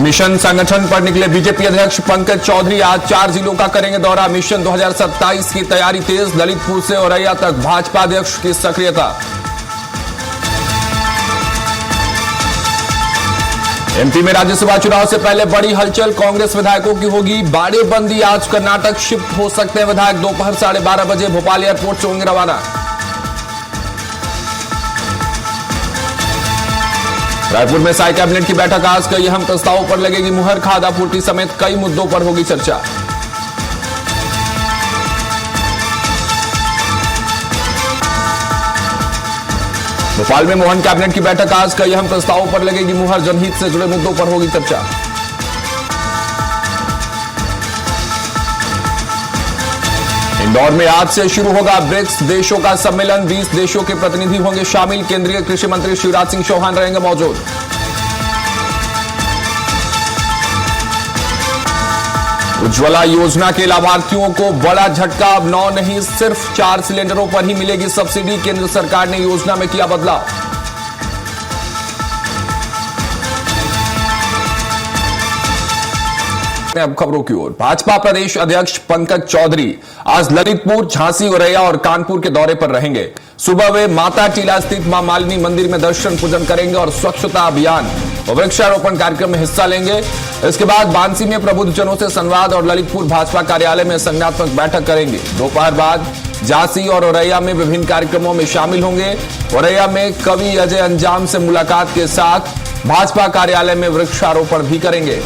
Mission संगठन पर निकले बीजेपी अध्यक्ष पंकज चौधरी आज 4 जिलों का करेंगे दौरा। मिशन 2027 की तैयारी तेज, ललितपुर से औरैया तक भाजपा अध्यक्ष की सक्रियता। एमपी में राज्यसभा चुनाव से पहले बड़ी हलचल, कांग्रेस विधायकों की होगी बाड़ेबंदी। आज कर्नाटक शिफ्ट हो सकते हैं विधायक। दोपहर 12:30 बजे भोपाल एयरपोर्ट से होंगे रवाना। रायपुर में साई कैबिनेट की बैठक आज, कई अहम प्रस्तावों पर लगेगी मुहर। खाद्य आपूर्ति समेत कई मुद्दों पर होगी चर्चा। भोपाल में मोहन कैबिनेट की बैठक आज, कई अहम प्रस्तावों पर लगेगी मुहर। जनहित से जुड़े मुद्दों पर होगी चर्चा। इंदौर में आज से शुरू होगा ब्रिक्स देशों का सम्मेलन। 20 देशों के प्रतिनिधि होंगे शामिल। केंद्रीय कृषि मंत्री शिवराज सिंह चौहान रहेंगे मौजूद। उज्ज्वला योजना के लाभार्थियों को बड़ा झटका। अब 9 नहीं, सिर्फ 4 सिलेंडरों पर ही मिलेगी सब्सिडी। केंद्र सरकार ने योजना में किया बदलाव। अब खबरों की ओर। भाजपा प्रदेश अध्यक्ष पंकज चौधरी आज ललितपुर, झांसी, औरैया और कानपुर के दौरे पर रहेंगे। सुबह वे माता टीला स्थित मां मालिनी मंदिर में दर्शन पूजन करेंगे और स्वच्छता अभियान और वृक्षारोपण कार्यक्रम में हिस्सा लेंगे। इसके बाद बांसी में प्रबुद्धजनों से संवाद और ललितपुर भाजपा कार्यालय में संज्ञानात्मक बैठक करेंगे। दोपहर बाद झांसी और औरैया में विभिन्न कार्यक्रमों में शामिल होंगे। औरैया में कवि अजय अंजाम से मुलाकात के साथ भाजपा कार्यालय में वृक्षारोपण भी करेंगे।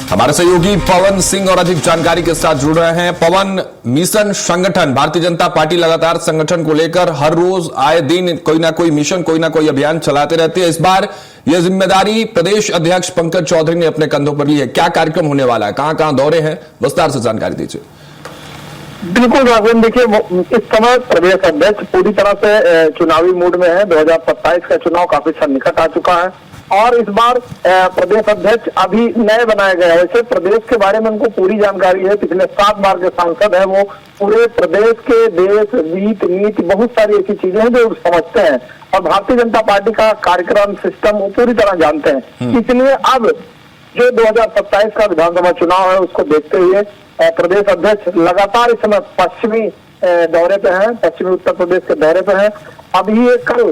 हमारे सहयोगी पवन सिंह और अधिक जानकारी के साथ जुड़ रहे हैं। पवन, मिशन संगठन, भारतीय जनता पार्टी लगातार संगठन को लेकर हर रोज आए दिन कोई ना कोई मिशन, कोई ना कोई अभियान चलाते रहती है। इस बार यह जिम्मेदारी प्रदेश अध्यक्ष पंकज चौधरी ने अपने कंधों पर ली है। क्या कार्यक्रम होने वाला है, कहां दौरे हैं, विस्तार से जानकारी दीजिए। बिल्कुल राघवन, देखिए इस समय प्रदेश अध्यक्ष पूरी तरह से चुनावी मूड में है। 2027 का चुनाव काफी सन्निकट आ चुका है और इस बार प्रदेश अध्यक्ष अभी नए बनाए गए हैं। वैसे प्रदेश के बारे में उनको पूरी जानकारी है, पिछले 7 बार के सांसद है वो। पूरे प्रदेश के देश, रीत नीति, बहुत सारी ऐसी चीजें हैं जो समझते हैं और भारतीय जनता पार्टी का कार्यक्रम सिस्टम वो पूरी तरह जानते हैं। इसलिए अब जो 2027 का विधानसभा चुनाव है उसको देखते हुए प्रदेश अध्यक्ष लगातार इस समय पश्चिमी दौरे पे हैं, पश्चिमी उत्तर प्रदेश के दौरे पे हैं। अभी ये कल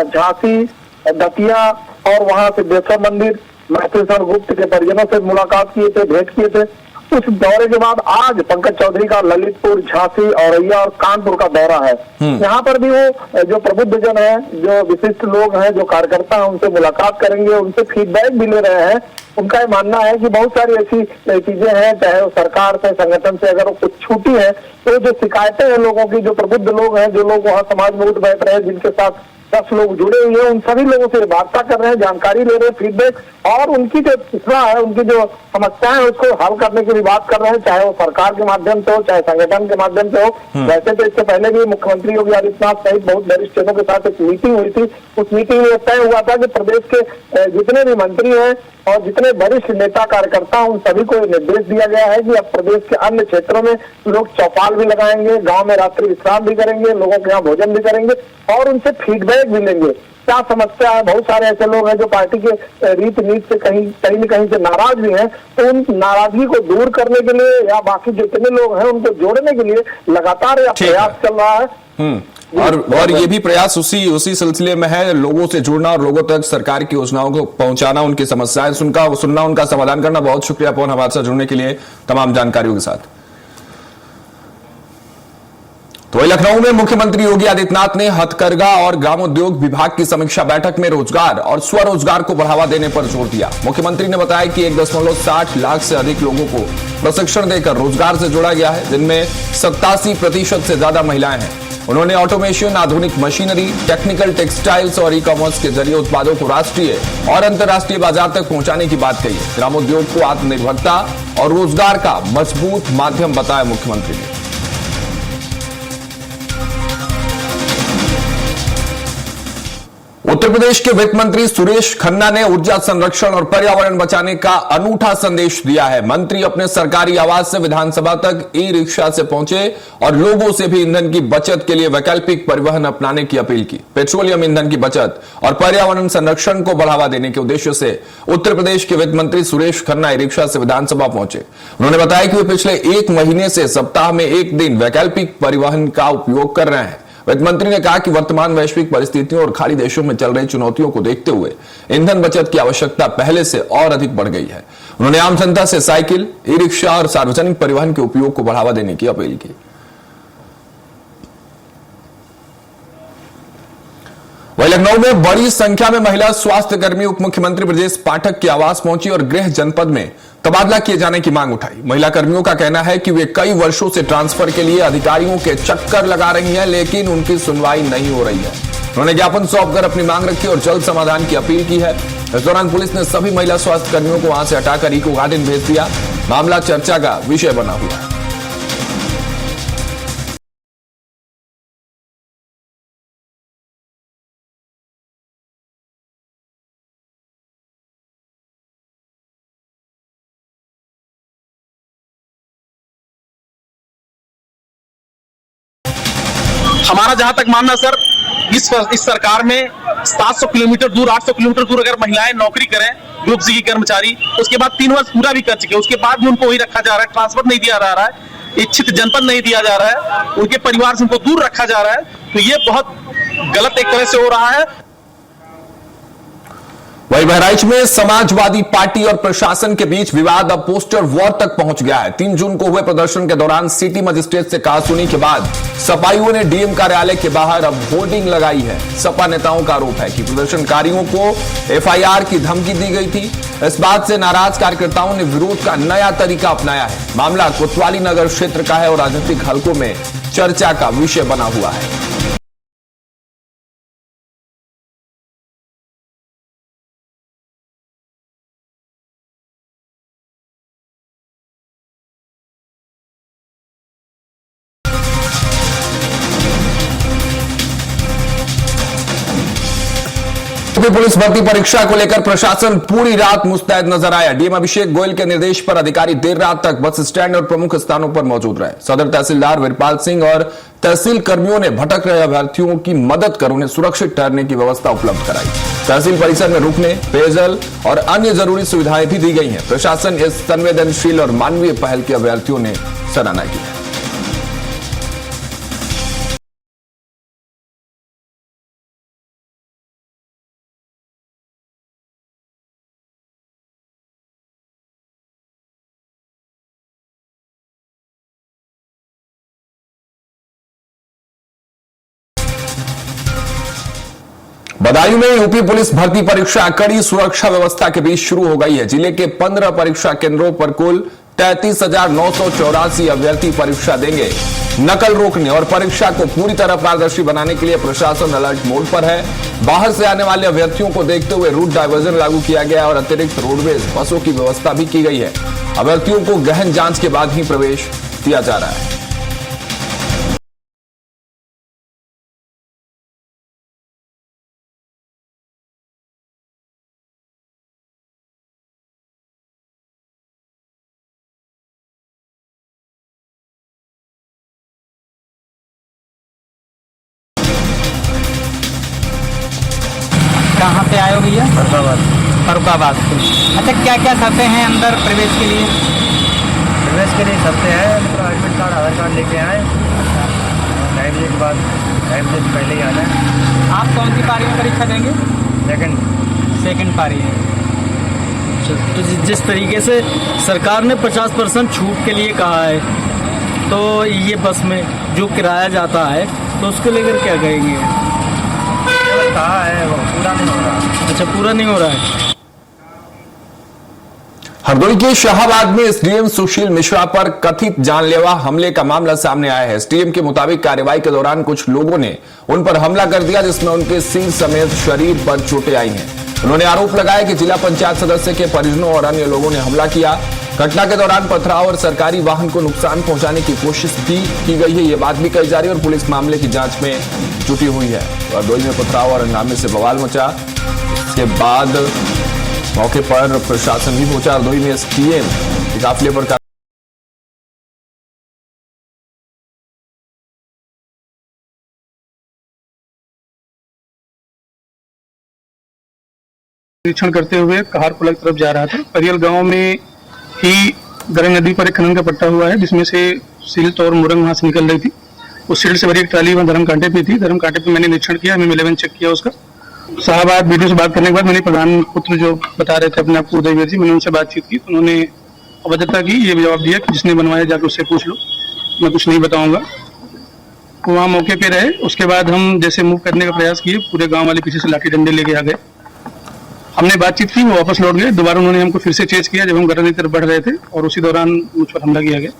झांसी, दतिया और वहां सिद्धेश्वर मंदिर, महतेश्वर गुप्त के परिजनों से मुलाकात किए थे, भेंट किए थे। उस दौरे के बाद आज पंकज चौधरी का ललितपुर, झांसी, औरैया और कानपुर का दौरा है। यहाँ पर भी वो जो प्रबुद्धजन है, जो विशिष्ट लोग हैं, जो कार्यकर्ता हैं, उनसे मुलाकात करेंगे, उनसे फीडबैक भी ले रहे हैं। उनका ये मानना है कि बहुत सारी ऐसी चीजें हैं, चाहे वो सरकार से, संगठन से अगर वो कुछ छूटी है तो जो शिकायतें हैं लोगों की, जो प्रबुद्ध लोग हैं, जो लोग वहाँ समाज में उठ बैठ रहे हैं, जिनके साथ 10 लोग जुड़े हुए हैं, उन सभी लोगों से वार्ता कर रहे हैं, जानकारी ले रहे हैं, फीडबैक और उनकी जो पिछड़ा है, उनकी जो समस्याएं है उसको हल करने की भी बात कर रहे हैं, चाहे वो सरकार के माध्यम से हो, चाहे संगठन के माध्यम से हो। वैसे तो इससे पहले भी मुख्यमंत्री योगी आदित्यनाथ सहित बहुत वरिष्ठ जनों के साथ एक मीटिंग हुई थी। उस मीटिंग में तय हुआ था कि प्रदेश के जितने भी मंत्री हैं और जितने वरिष्ठ नेता कार्यकर्ता उन सभी को निर्देश दिया गया है कि अब प्रदेश के अन्य क्षेत्रों में लोग चौपाल भी लगाएंगे, गांव में रात्रि विश्राम भी करेंगे, लोगों के यहाँ भोजन भी करेंगे और उनसे फीडबैक भी लेंगे। क्या समस्या है, बहुत सारे ऐसे लोग हैं जो पार्टी के रीत नीति से कहीं न कहीं से नाराज भी हैं, तो उन नाराजगी को दूर करने के लिए या बाकी जितने लोग हैं उनको जोड़ने के लिए लगातार यह प्रयास चल रहा है। और ये भी प्रयास उसी सिलसिले में है, लोगों से जुड़ना और लोगों तक सरकार की योजनाओं को पहुंचाना, उनकी समस्याएं सुनना, उनका समाधान करना। बहुत शुक्रिया पवन, हमारे साथ जुड़ने के लिए, तमाम जानकारियों के साथ। तो लखनऊ में मुख्यमंत्री योगी आदित्यनाथ ने हथकरघा और ग्रामोद्योग विभाग की समीक्षा बैठक में रोजगार और स्वरोजगार को बढ़ावा देने पर जोर दिया। मुख्यमंत्री ने बताया कि 1.60 लाख से अधिक लोगों को प्रशिक्षण देकर रोजगार से जोड़ा गया है, जिनमें 87% से ज्यादा महिलाएं हैं। उन्होंने ऑटोमेशन, आधुनिक मशीनरी, टेक्निकल टेक्सटाइल्स और ई-कॉमर्स के जरिए उत्पादों को राष्ट्रीय और अंतर्राष्ट्रीय बाजार तक पहुंचाने की बात कही। ग्रामोद्योग को आत्मनिर्भरता और रोजगार का मजबूत माध्यम बताया मुख्यमंत्री ने। उत्तर प्रदेश के वित्त मंत्री सुरेश खन्ना ने ऊर्जा संरक्षण और पर्यावरण बचाने का अनूठा संदेश दिया है। मंत्री अपने सरकारी आवास से विधानसभा तक ई रिक्शा से पहुंचे और लोगों से भी ईंधन की बचत के लिए वैकल्पिक परिवहन अपनाने की अपील की। पेट्रोलियम ईंधन की बचत और पर्यावरण संरक्षण को बढ़ावा देने के उद्देश्य से उत्तर प्रदेश के वित्त मंत्री सुरेश खन्ना ई रिक्शा से विधानसभा पहुंचे। उन्होंने बताया कि वे पिछले 1 महीने से सप्ताह में 1 दिन वैकल्पिक परिवहन का उपयोग कर रहे हैं। वित्त मंत्री ने कहा कि वर्तमान वैश्विक परिस्थितियों और खाड़ी देशों में चल रही चुनौतियों को देखते हुए ईंधन बचत की आवश्यकता पहले से और अधिक बढ़ गई है। उन्होंने आम जनता से साइकिल, ई रिक्शा और सार्वजनिक परिवहन के उपयोग को बढ़ावा देने की अपील की। वहीं लखनऊ में बड़ी संख्या में महिला स्वास्थ्य कर्मी उप मुख्यमंत्री ब्रजेश पाठक के आवास पहुंची और गृह जनपद में तबादला किए जाने की मांग उठाई। महिला कर्मियों का कहना है कि वे कई वर्षों से ट्रांसफर के लिए अधिकारियों के चक्कर लगा रही हैं, लेकिन उनकी सुनवाई नहीं हो रही है। उन्होंने ज्ञापन सौंपकर अपनी मांग रखी और जल्द समाधान की अपील की है। इस दौरान पुलिस ने सभी महिला स्वास्थ्य कर्मियों को वहां से हटाकर इको गार्डन भेज दिया। मामला चर्चा का विषय बना हुआ है। हमारा जहां तक मानना सर, इस सरकार में 700 किलोमीटर दूर, 800 किलोमीटर दूर अगर महिलाएं नौकरी करें ग्रुप सी की कर्मचारी, उसके बाद 3 वर्ष पूरा भी कर चुके, उसके बाद भी उनको वही रखा जा रहा है, ट्रांसफर नहीं दिया जा रहा है, इच्छित जनपद नहीं दिया जा रहा है, उनके परिवार से उनको दूर रखा जा रहा है। तो ये बहुत गलत एक तरह से हो रहा है। वहीं बहराइच में समाजवादी पार्टी और प्रशासन के बीच विवाद अब पोस्टर वॉर तक पहुंच गया है। 3 जून को हुए प्रदर्शन के दौरान सिटी मजिस्ट्रेट से कहासुनी के बाद सपाइयों ने डीएम कार्यालय के बाहर अब होर्डिंग लगाई है। सपा नेताओं का आरोप है कि प्रदर्शनकारियों को एफआईआर की धमकी दी गई थी। इस बात से नाराज कार्यकर्ताओं ने विरोध का नया तरीका अपनाया है। मामला कोतवाली नगर क्षेत्र का है और राजनीतिक हलकों में चर्चा का विषय बना हुआ है। पुलिस भर्ती परीक्षा को लेकर प्रशासन पूरी रात मुस्तैद नजर आया। डीएम अभिषेक गोयल के निर्देश पर अधिकारी देर रात तक बस स्टैंड और प्रमुख स्थानों पर मौजूद रहे। सदर तहसीलदार वीरपाल सिंह और तहसील कर्मियों ने भटक रहे अभ्यर्थियों की मदद कर उन्हें सुरक्षित ठहरने की व्यवस्था उपलब्ध कराई। तहसील परिसर में रुकने, पेयजल और अन्य जरूरी सुविधाएं भी दी गई हैं। प्रशासन इस संवेदनशील और मानवीय पहल की अभ्यर्थियों ने सराहना की है। बदायूं में यूपी पुलिस भर्ती परीक्षा कड़ी सुरक्षा व्यवस्था के बीच शुरू हो गई है। जिले के 15 परीक्षा केंद्रों पर कुल 33,984 अभ्यर्थी परीक्षा देंगे। नकल रोकने और परीक्षा को पूरी तरह पारदर्शी बनाने के लिए प्रशासन अलर्ट मोड पर है। बाहर से आने वाले अभ्यर्थियों को देखते हुए रूट डायवर्जन लागू किया गया और अतिरिक्त रोडवेज बसों की व्यवस्था भी की गई है। अभ्यर्थियों को गहन जांच के बाद ही प्रवेश दिया जा रहा है। कहाँ से आए हो भैया? फरुखाबाद से। अच्छा, क्या क्या शर्तें हैं अंदर प्रवेश के लिए? प्रवेश के लिए शर्तें हैं, मतलब एडमिट कार्ड, आधार कार्ड लेके आए, टाइम बजे के बाद, टाइम बजे से पहले ही आ जाए। आप कौन सी पारी में परीक्षा देंगे? सेकंड पारी है। तो जिस तरीके से सरकार ने 50% छूट के लिए कहा है, तो ये बस में जो किराया जाता है तो उसको लेकर क्या कहेंगे? कहा है वो पूरा नहीं हो रहा। अच्छा, पूरा नहीं हो रहा है। हरदोई के शाहाबाद में एसडीएम सुशील मिश्रा पर कथित जानलेवा हमले का मामला सामने आया है। एसडीएम के मुताबिक कार्रवाई के दौरान कुछ लोगों ने उन पर हमला कर दिया, जिसमें उनके सिर समेत शरीर पर चोटें आई हैं। उन्होंने आरोप लगाया कि जिला पंचायत सदस्य के परिजनों और अन्य लोगों ने हमला किया। घटना के दौरान पथराव और सरकारी वाहन को नुकसान पहुंचाने की कोशिश भी की गई है। ये बात भी कही जा रही है और पुलिस मामले की जांच में जुटी हुई है। हरदोई में पथराव और हंगामे से बवाल मचा। इसके बाद मौके पर प्रशासन भी पहुंचा। हरदोई में एसपीएम के काफिले पर निरीक्षण करते हुए कहार पुल की तरफ जा रहा था। परियल गांव में ही गरंग नदी पर एक खनन का पट्टा हुआ है, जिसमें से सिल्ट और मुरंग वहां से निकल रही थी। उस सिल्ट से भरी एक ट्राली वहां धर्म कांटे पे थी। धर्म कांटे पे मैंने निरीक्षण किया, M11 चेक किया उसका। साहबाद वीडियो से बात करने के बाद मैंने प्रधान पुत्र जो बता रहे थे अपने आप को उदयवीर जी, मैंने उनसे बातचीत की तो उन्होंने अवगतता की, ये जवाब दिया कि जिसने बनवाया जाकर उससे पूछ लो, मैं कुछ नहीं बताऊंगा। वहाँ मौके पे रहे। उसके बाद हम जैसे मूव करने का प्रयास किए, पूरे गाँव वाले पीछे से लाठी डंडे लेके आ गए। हमने बातचीत की, वो वापस लौट गए। दोबारा उन्होंने हमको फिर से चेज किया जब हम गरज की तरफ बढ़ रहे थे और उसी दौरान मुझ पर हमला किया गया।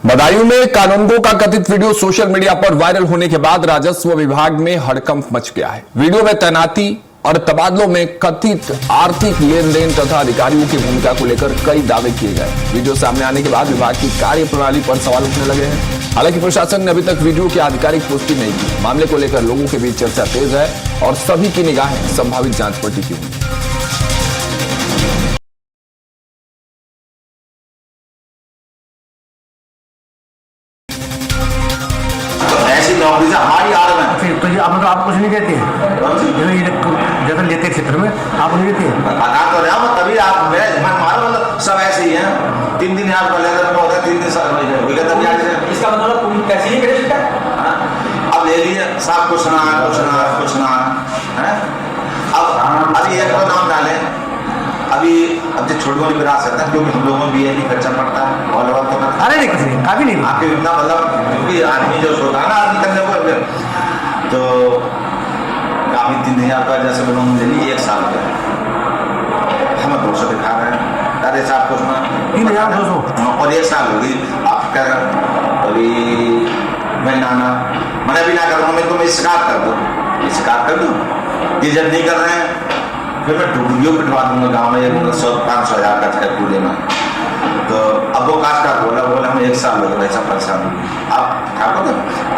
बदायूं में कानूनगो का कथित वीडियो सोशल मीडिया पर वायरल होने के बाद राजस्व विभाग में हड़कंप मच गया है। वीडियो में तैनाती और तबादलों में कथित आर्थिक लेन देन तथा अधिकारियों की भूमिका को लेकर कई दावे किए गए। वीडियो सामने आने के बाद विभाग की कार्यप्रणाली पर सवाल उठने लगे हैं। हालांकि प्रशासन ने अभी तक वीडियो की आधिकारिक पुष्टि नहीं की। मामले को लेकर लोगों के बीच चर्चा तेज है और सभी की निगाहें संभावित जांच पर टिकी हुई है। नौकरी से हमारी आड़ में फिर तो ये आप कुछ नहीं देते जैसे लेते क्षेत्र में आप नहीं देते बता तो रहा हूँ, तभी आप मेरा मारो मतलब सब ऐसे ही हैं। 3 दिन यहाँ पर लेकर होता है, 3 दिन इसका मतलब कैसे नहीं करे। अब ले लिए साहब कुछ ना है। अब अभी एक और नाम डाले अभी अब जो छोटी वाली विरासत है, क्योंकि हम लोगों में भी खर्चा पड़ता है और तो अरे नहीं कुछ नहीं, काफी नहीं आपके इतना मतलब, क्योंकि आदमी जो सोता है ना आदमी करने को तो काफी 3000 रुपये जैसे लोन ले ली 1 साल का, हमें 200 दिखा रहे हैं। अरे साहब कुछ ना 3200 और 1 साल होगी आप कह अभी मैं नाना मैंने भी ना कर रहा हूँ, मैं शिकायत कर दूँ, शिकायत कर दूँ। ये जब नहीं कर रहे हैं फिर मैं टूटियों पिटवा दूंगा गाँव में 100-500 हज़ार का है पूरे में। तो अब वो काश का बोला हम 1 साल हो गया ऐसा परेशान। आप ठाकुर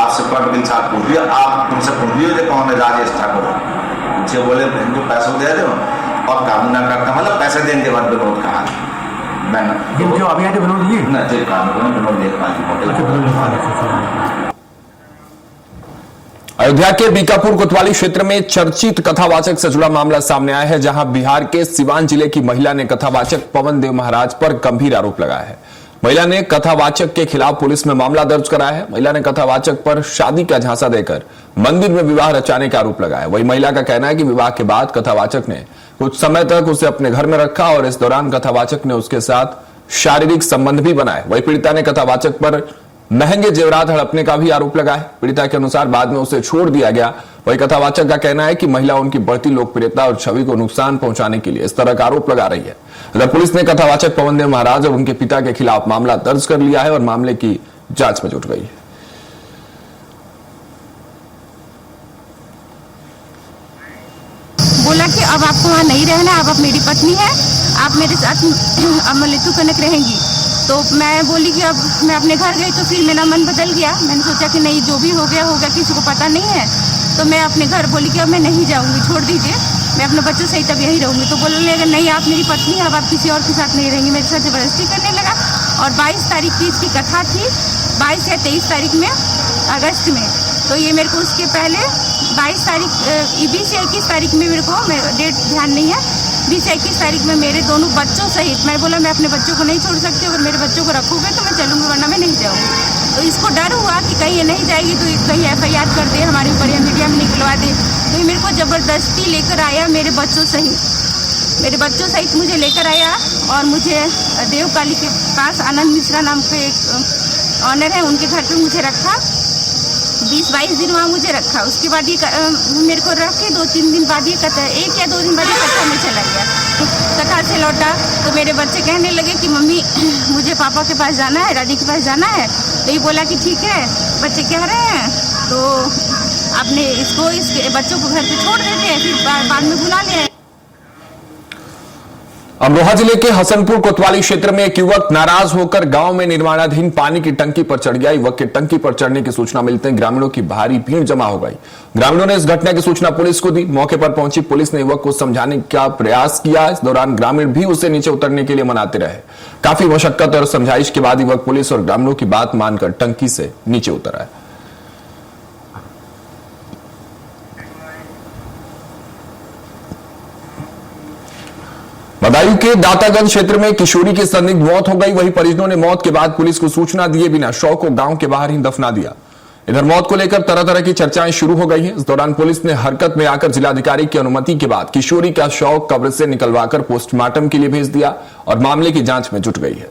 आपसे पट साथ पूछ लिया, आप तुमसे पूछ लियो कौन है राजेश ठाकुर, मुझे बोले इनको पैसे दे दो और कानून ना करता, मतलब पैसे देने के बाद विनोद कहा मैं जो अभी आते विनोद जी ना कानून विनोद देख पाती। अयोध्या के बीकापुर कोतवाली क्षेत्र में चर्चित कथावाचक से जुड़ा मामला सामने आया है, जहां बिहार के सिवान जिले की महिला ने कथावाचक पवन देव महाराज पर गंभीर आरोप लगाया है। महिला ने कथावाचक के खिलाफ पुलिस में मामला दर्ज कराया है। महिला ने कथावाचक पर शादी का झांसा देकर मंदिर में विवाह रचाने का आरोप लगाया। वही महिला का कहना है कि विवाह के बाद कथावाचक ने कुछ समय तक उसे अपने घर में रखा और इस दौरान कथावाचक ने उसके साथ शारीरिक संबंध भी बनाए। वही पीड़िता ने कथावाचक पर महंगे जेवरात हड़पने का भी आरोप लगा है। पीड़िता के अनुसार बाद में उसे छोड़ दिया गया। वही कथावाचक का कहना है कि महिला उनकी बढ़ती लोकप्रियता और छवि को नुकसान पहुंचाने के लिए इस तरह का आरोप लगा रही है। इधर पुलिस ने कथावाचक पवन देव महाराज और उनके पिता के खिलाफ मामला दर्ज कर लिया है और मामले की जांच में जुट गई है। बोला कि अब आपको वहाँ नहीं रहना, अब आप मेरी पत्नी है, आप मेरे साथ अब मृत्यु कनक रहेंगी। तो मैं बोली कि अब मैं अपने घर गई तो फिर मेरा मन बदल गया। मैंने सोचा कि नहीं, जो भी हो गया किसी को पता नहीं है। तो मैं अपने घर बोली कि अब मैं नहीं जाऊंगी, छोड़ दीजिए, मैं अपने बच्चों सहित अब यहीं रहूंगी। तो बोलने लगा नहीं, आप मेरी पत्नी है, अब आप किसी और के साथ नहीं रहेंगी। मेरे साथ जबरदस्ती करने लगा और 22 तारीख की इसकी कथा थी, 22 या 23 तारीख में अगस्त में। तो ये मेरे को उसके पहले 22 तारीख 20 या 21 तारीख में मेरे को डेट ध्यान नहीं है, 20 या 21 तारीख में मेरे दोनों बच्चों सहित, मैं बोला मैं अपने बच्चों को नहीं छोड़ सकती, अगर मेरे बच्चों को रखोगे तो मैं चलूँगी वरना मैं नहीं जाऊँगी। तो इसको डर हुआ कि कहीं ये नहीं जाएगी तो कहीं FIR कर दे हमारे ऊपर या मीडिया में निकलवा दे। तो ये मेरे को ज़बरदस्ती लेकर आया, मेरे बच्चों सहित मुझे लेकर आया और मुझे देवकाली के पास आनंद मिश्रा नाम के एक ऑनर है, उनके घर पर मुझे रखा। 20-22 दिन वहाँ मुझे रखा। उसके बाद ये मेरे को रख के 2-3 दिन बाद ये कथा, 1 या 2 दिन बाद ये कथा में चला गया। तो कथा से लौटा तो मेरे बच्चे कहने लगे कि मम्मी मुझे पापा के पास जाना है, दादी के पास जाना है। तो ये बोला कि ठीक है, बच्चे कह रहे हैं तो आपने इसके बच्चों को घर पे छोड़ देते हैं, फिर बाद में बुला ले। अमरोहा जिले के हसनपुर कोतवाली क्षेत्र में एक युवक नाराज होकर गांव में निर्माणाधीन पानी की टंकी पर चढ़ गया। युवक के टंकी पर चढ़ने की सूचना मिलते ही ग्रामीणों की भारी भीड़ जमा हो गई। ग्रामीणों ने इस घटना की सूचना पुलिस को दी। मौके पर पहुंची पुलिस ने युवक को समझाने का प्रयास किया। इस दौरान ग्रामीण भी उसे नीचे उतरने के लिए मनाते रहे। काफी मशक्कत और समझाइश के बाद युवक पुलिस और ग्रामीणों की बात मानकर टंकी से नीचे उतर आया। बदायूं के दातागंज क्षेत्र में किशोरी की संदिग्ध मौत हो गई। वहीं परिजनों ने मौत के बाद पुलिस को सूचना दिए बिना शव को गांव के बाहर ही दफना दिया। इधर मौत को लेकर तरह तरह की चर्चाएं शुरू हो गई हैं। इस दौरान पुलिस ने हरकत में आकर जिलाधिकारी की अनुमति के बाद किशोरी का शव कब्र से निकलवाकर पोस्टमार्टम के लिए भेज दिया और मामले की जांच में जुट गई है।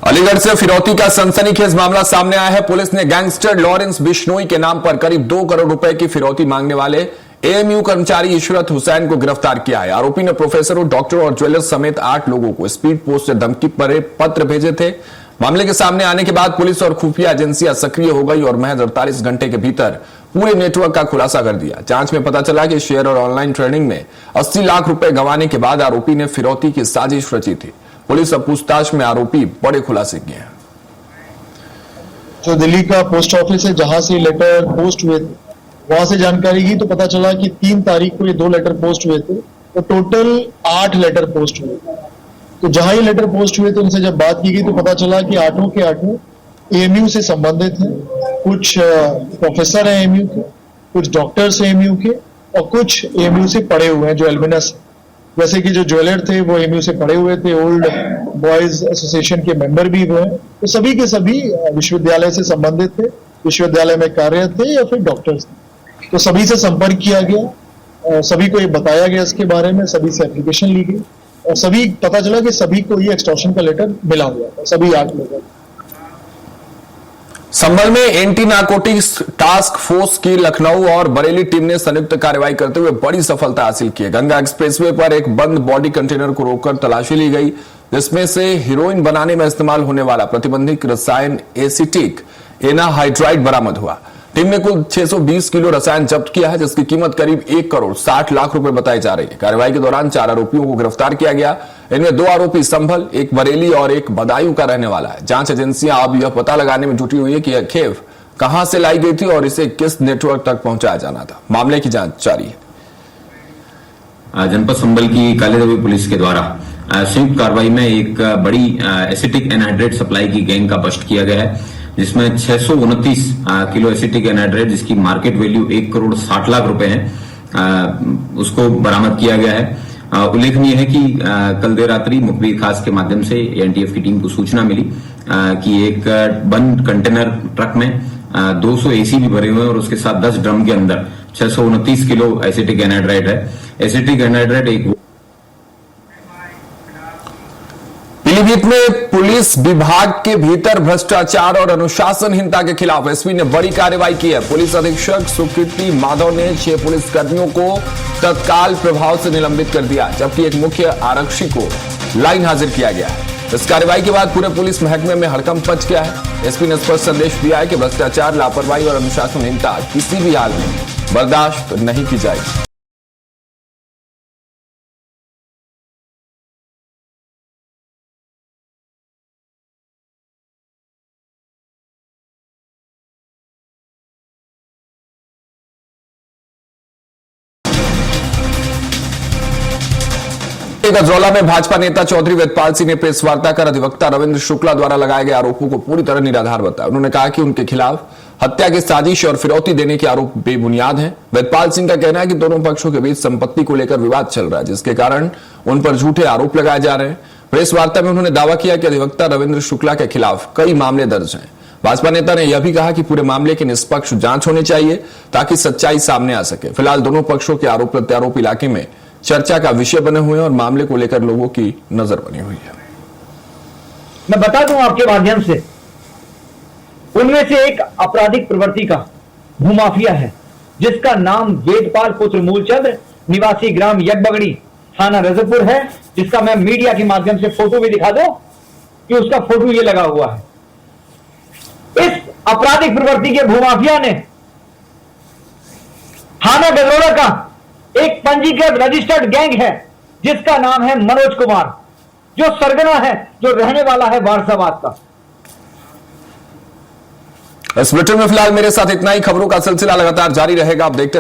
अलीगढ़ से फिरौती का सनसनीखेज मामला सामने आया है। पुलिस ने गैंगस्टर लॉरेंस बिश्नोई के नाम पर करीब 2 करोड़ रुपए की फिरौती मांगने वाले एएमयू कर्मचारी इशरत हुसैन को गिरफ्तार किया है। आरोपी ने प्रोफेसरों, डॉक्टर और ज्वेलर्स समेत 8 लोगों को स्पीड पोस्ट से धमकी भरे पत्र भेजे थे। मामले के सामने आने के बाद पुलिस और खुफिया एजेंसियां सक्रिय हो गई और महज 48 घंटे के भीतर पूरे नेटवर्क का खुलासा कर दिया। जांच में पता चला कि शेयर और ऑनलाइन ट्रेडिंग में 80 लाख रुपए गंवाने के बाद आरोपी ने फिरौती की साजिश रची थी। पुलिस अब पूछताछ में आरोपी बड़े खुलासे किए हैं। जो दिल्ली का पोस्ट ऑफिस है जहां से लेटर पोस्ट हुए थे, वहां से जानकारी की तो पता चला कि 3 तारीख को ये 2 लेटर पोस्ट हुए थे, तो टोटल 8 लेटर पोस्ट हुए। तो जहां ये लेटर पोस्ट हुए थे उनसे जब बात की गई तो पता चला कि 8 के 8 एएमयू से संबंधित हैं। कुछ प्रोफेसर हैं एएमयू के, कुछ डॉक्टर्स हैं एएमयू के और कुछ एएमयू से पढ़े हुए हैं जो एल्युमिनस। जैसे कि जो ज्वेलर थे वो एएमयू से पढ़े हुए थे, ओल्ड बॉयज एसोसिएशन के मेंबर भी हुए हैं। तो सभी के सभी विश्वविद्यालय से संबंधित थे, विश्वविद्यालय में कार्यरत थे या फिर डॉक्टर्स थे। तो सभी से संपर्क किया गया, सभी को ये बताया गया इसके बारे में, सभी से एप्लीकेशन ली गई और सभी पता चला कि सभी को ये एक्सटॉर्शन का लेटर मिला हुआ था, सभी 8 लोगों को। संभल में एंटी नारकोटिक्स टास्क फोर्स की लखनऊ और बरेली टीम ने संयुक्त कार्रवाई करते हुए बड़ी सफलता हासिल की है। गंगा एक्सप्रेसवे पर एक बंद बॉडी कंटेनर को रोककर तलाशी ली गई, जिसमें से हीरोइन बनाने में इस्तेमाल होने वाला प्रतिबंधित रसायन एसिटिक एनाहाइड्राइड बरामद हुआ। टीम ने कुल 620 किलो रसायन जब्त किया है, जिसकी कीमत करीब 1 करोड़ 60 लाख रुपए बताई जा रही है। कार्रवाई के दौरान 4 आरोपियों को गिरफ्तार किया गया। इनमें 2 आरोपी संभल, एक बरेली और एक बदायूं का रहने वाला है। जांच एजेंसियां अब यह पता लगाने में जुटी हुई है कि यह खेव कहां से लाई गई थी और इसे किस नेटवर्क तक पहुंचाया जाना था। मामले की जांच जारी है। जनपद संभल की कालेदवी पुलिस के द्वारा संयुक्त कार्रवाई में एक बड़ी एसिटिक एनहाइड्रेट सप्लाई की गैंग का बस्ट किया गया है, जिसमें 629 किलो एसिटिक एनहाइड्रेट जिसकी मार्केट वैल्यू 1 करोड़ 60 लाख रुपए है, उसको बरामद किया गया है। उल्लेखनीय है कि कल देर रात्रि मुखबिर खास के माध्यम से एनटीएफ की टीम को सूचना मिली कि एक बंद कंटेनर ट्रक में 200 एसी भी भरे हुए हैं और उसके साथ 10 ड्रम के अंदर 629 किलो एसिटिक एनहाइड्राइड है। एसिटिक एनहाइड्राइड एक पीलीभीत में पुलिस विभाग के भीतर भ्रष्टाचार और अनुशासनहीनता के खिलाफ एसपी ने बड़ी कार्रवाई की है। पुलिस अधीक्षक सुकीर्ति माधव ने 6 पुलिसकर्मियों को तत्काल प्रभाव से निलंबित कर दिया, जबकि एक मुख्य आरक्षी को लाइन हाजिर किया गया है। इस कार्रवाई के बाद पूरे पुलिस महकमे में हड़कंप मच गया है। एसपी ने स्पष्ट संदेश दिया है कि भ्रष्टाचार, लापरवाही और अनुशासनहीनता किसी भी हाल में बर्दाश्त नहीं की जाएगी। गजरौला में भाजपा नेता चौधरी वेदपाल सिंह ने प्रेस वार्ता कर अधिवक्ता रविंद्र शुक्ला द्वारा लगाए गए आरोपों को पूरी तरह निराधार बताया। उन्होंने कहा कि उनके खिलाफ हत्या की साजिश और फिरौती देने के आरोप बेबुनियाद हैं। वेदपाल सिंह का कहना है कि दोनों पक्षों के बीच संपत्ति को लेकर विवाद चल रहा है, जिसके कारण उन पर झूठे आरोप लगाए जा रहे हैं। प्रेस वार्ता में उन्होंने दावा किया कि अधिवक्ता रविंद्र शुक्ला के खिलाफ कई मामले दर्ज हैं। भाजपा नेता ने यह भी कहा कि पूरे मामले की निष्पक्ष जांच होनी चाहिए ताकि सच्चाई सामने आ सके। फिलहाल दोनों पक्षों के आरोप प्रत्यारोप इलाके में चर्चा का विषय बने हुए हैं और मामले को लेकर लोगों की नजर बनी हुई है। मैं बता दूं आपके माध्यम से, उनमें से एक आपराधिक प्रवृत्ति का भूमाफिया है जिसका नाम वेदपाल पुत्र मूलचंद निवासी ग्राम यज्ञबगड़ी थाना रजपुर है, जिसका मैं मीडिया के माध्यम से फोटो भी दिखा दूं कि उसका फोटो ये लगा हुआ है। इस आपराधिक प्रवृत्ति के भूमाफिया ने थाना गजरोड़ा का एक पंजीकृत रजिस्टर्ड गैंग है जिसका नाम है मनोज कुमार, जो सरगना है, जो रहने वाला है वारसाबाद का। इस बुलेटिन में फिलहाल मेरे साथ इतना ही। खबरों का सिलसिला लगातार जारी रहेगा, आप देखते